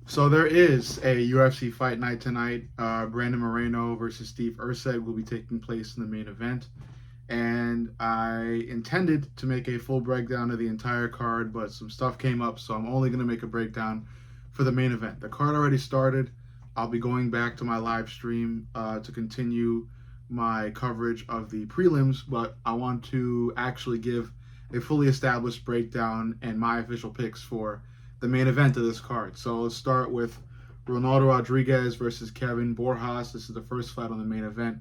So there is a UFC fight night tonight. Brandon Moreno versus Steve Erceg will be taking place in the main event. And I intended to make a full breakdown of the entire card, but some stuff came up, so I'm only going to make a breakdown for the main event. The card already started. I'll be going back to my live stream to continue my coverage of the prelims, but I want to actually give a fully established breakdown and my official picks for the main event of this card. So let's start with Ronaldo Rodriguez versus Kevin Borjas. This is the first fight on the main event.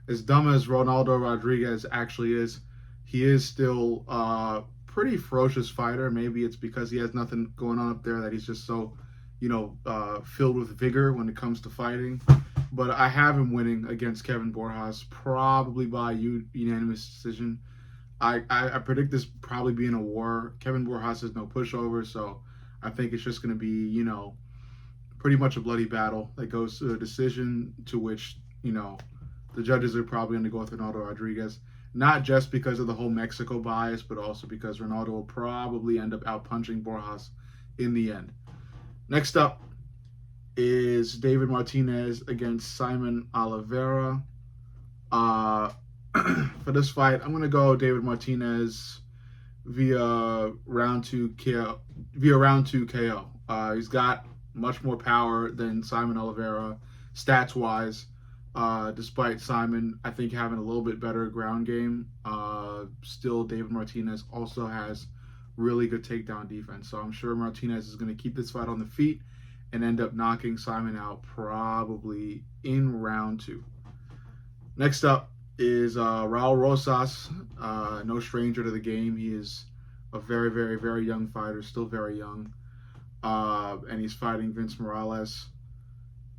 As dumb as Ronaldo Rodriguez actually is, he is still a pretty ferocious fighter. Maybe it's because he has nothing going on up there that he's just so, filled with vigor when it comes to fighting. But I have him winning against Kevin Borjas, probably by unanimous decision. I predict this probably being a war. Kevin Borjas is no pushover, so I think it's just going to be, pretty much a bloody battle that goes to a decision to which, the judges are probably going to go with Ronaldo Rodriguez. Not just because of the whole Mexico bias, but also because Ronaldo will probably end up outpunching Borjas in the end. Next up is David Martinez against Simon Oliveira. For this fight, I'm going to go David Martinez via round two KO. He's got much more power than Simon Oliveira, stats wise. Despite Simon, I think, having a little bit better ground game, still David Martinez also has really good takedown defense. So I'm sure Martinez is going to keep this fight on the feet and end up knocking Simon out probably in round two. Next up is Raul Rosas, no stranger to the game. He is a very, very, very young fighter, still very young, and he's fighting Vince Morales.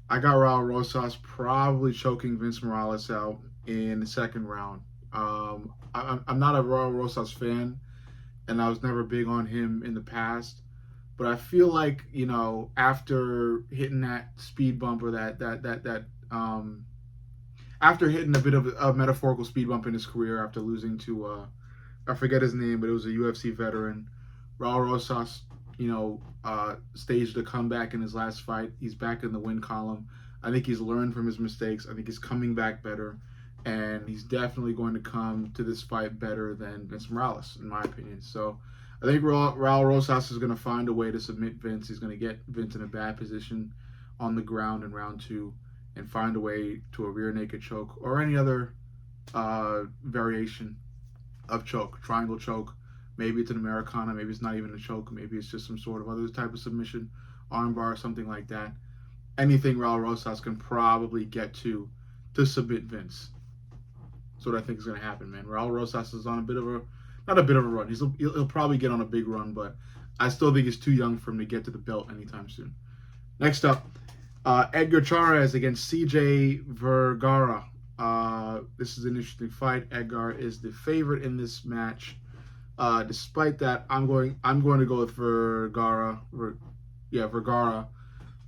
I got Raul Rosas probably choking Vince Morales out in the second round. I'm not a Raul Rosas fan, and I was never big on him in the past. But I feel like, after hitting that speed bump or after hitting a bit of a metaphorical speed bump in his career after losing to I forget his name, but it was a UFC veteran. Raul Rosas, staged a comeback in his last fight. He's back in the win column. I think he's learned from his mistakes. I think he's coming back better, and he's definitely going to come to this fight better than Vince Morales, in my opinion. So I think Raul Rosas is going to find a way to submit Vince. He's going to get Vince in a bad position on the ground in round two and find a way to a rear naked choke or any other variation of choke, triangle choke. Maybe it's an Americana, maybe it's not even a choke, maybe it's just some sort of other type of submission, armbar, something like that. Anything Raul Rosas can probably get to submit Vince. That's what I think is going to happen, man. Raul Rosas is on not a bit of a run. He'll probably get on a big run, but I still think he's too young for him to get to the belt anytime soon. Next up, Edgar Chairez against CJ Vergara. This is an interesting fight. Edgar is the favorite in this match. Despite that, I'm going to go with Vergara. Vergara.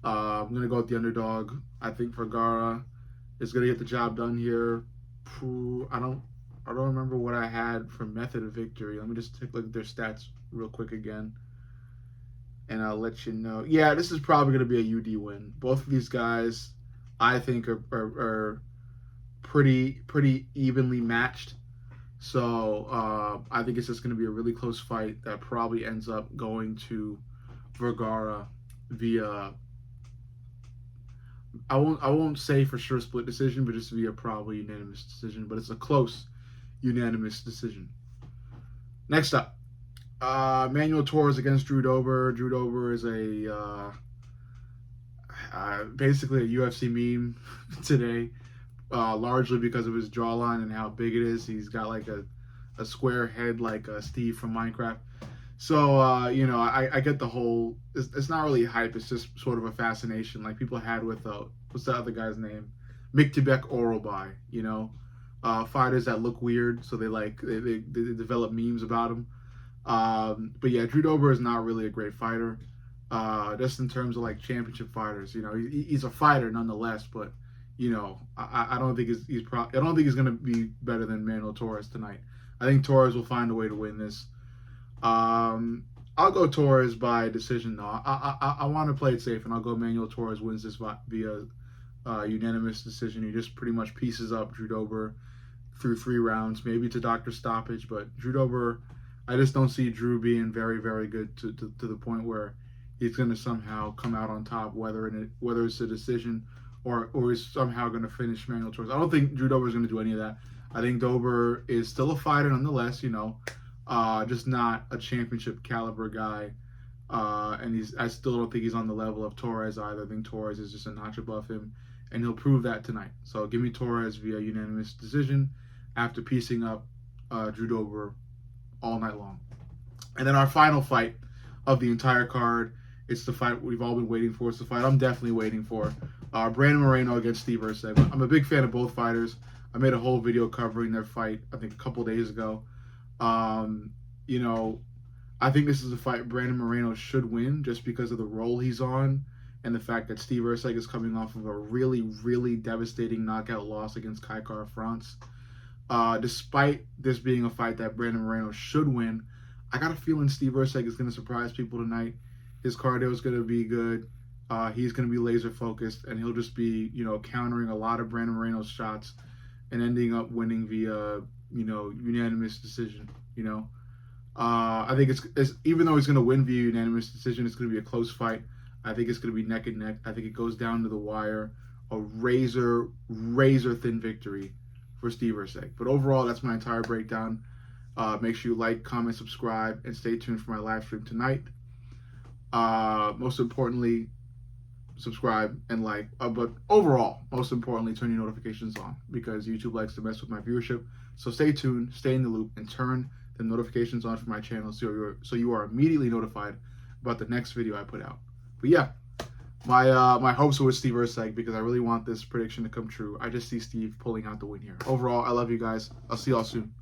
I'm going to go with the underdog. I think Vergara is going to get the job done here. I don't remember what I had for method of victory. Let me just take a look at their stats real quick again, and I'll let you know. Yeah, this is probably going to be a UD win. Both of these guys, I think, are pretty evenly matched. So I think it's just going to be a really close fight that probably ends up going to Vergara via. I won't say for sure split decision, but just via probably unanimous decision. But it's a close unanimous decision. Next up, Manuel Torres against Drew Dober. Drew Dober is basically a UFC meme today. Largely because of his jawline and how big it is. He's got like a square head like Steve from Minecraft. So, I get the whole, it's not really hype, it's just sort of a fascination like people had with, what's the other guy's name? Miktibek Orobai, fighters that look weird, so they develop memes about him. But yeah, Drew Dober is not really a great fighter, just in terms of like championship fighters. He's a fighter nonetheless, but I don't think I don't think he's going to be better than Manuel Torres tonight. I think Torres will find a way to win this. I'll go Torres by decision though. I want to play it safe, and I'll go Manuel Torres wins this via unanimous decision. He just pretty much pieces up Drew Dober through 3 rounds, maybe to doctor stoppage. But Drew Dober, I just don't see Drew being very, very good to the point where he's going to somehow come out on top, whether it's a decision or he's somehow going to finish Manuel Torres. I don't think Drew Dober is going to do any of that. I think Dober is still a fighter nonetheless, just not a championship caliber guy. And I still don't think he's on the level of Torres either. I think Torres is just a notch above him, and he'll prove that tonight. So give me Torres via unanimous decision after piecing up Drew Dober all night long. And then our final fight of the entire card, it's the fight we've all been waiting for. It's the fight I'm definitely waiting for. Brandon Moreno against Steve Erceg. I'm a big fan of both fighters. I made a whole video covering their fight, I think, a couple days ago. I think this is a fight Brandon Moreno should win just because of the role he's on and the fact that Steve Erceg is coming off of a really, really devastating knockout loss against Kai Kara-France. Despite this being a fight that Brandon Moreno should win, I got a feeling Steve Erceg is going to surprise people tonight. His cardio is going to be good. He's going to be laser focused, and he'll just be, countering a lot of Brandon Moreno's shots and ending up winning via, unanimous decision. I think it's even though he's going to win via unanimous decision, it's going to be a close fight. I think it's going to be neck and neck. I think it goes down to the wire. A razor thin victory for Steve Erceg. But overall, that's my entire breakdown. Make sure you like, comment, subscribe, and stay tuned for my live stream tonight. Most importantly, subscribe and like. But overall, most importantly, turn your notifications on because YouTube likes to mess with my viewership. So stay tuned, stay in the loop, and turn the notifications on for my channel so you are immediately notified about the next video I put out. But yeah, my hopes are with Steve Erceg because I really want this prediction to come true. I just see Steve pulling out the win here. Overall, I love you guys. I'll see y'all soon.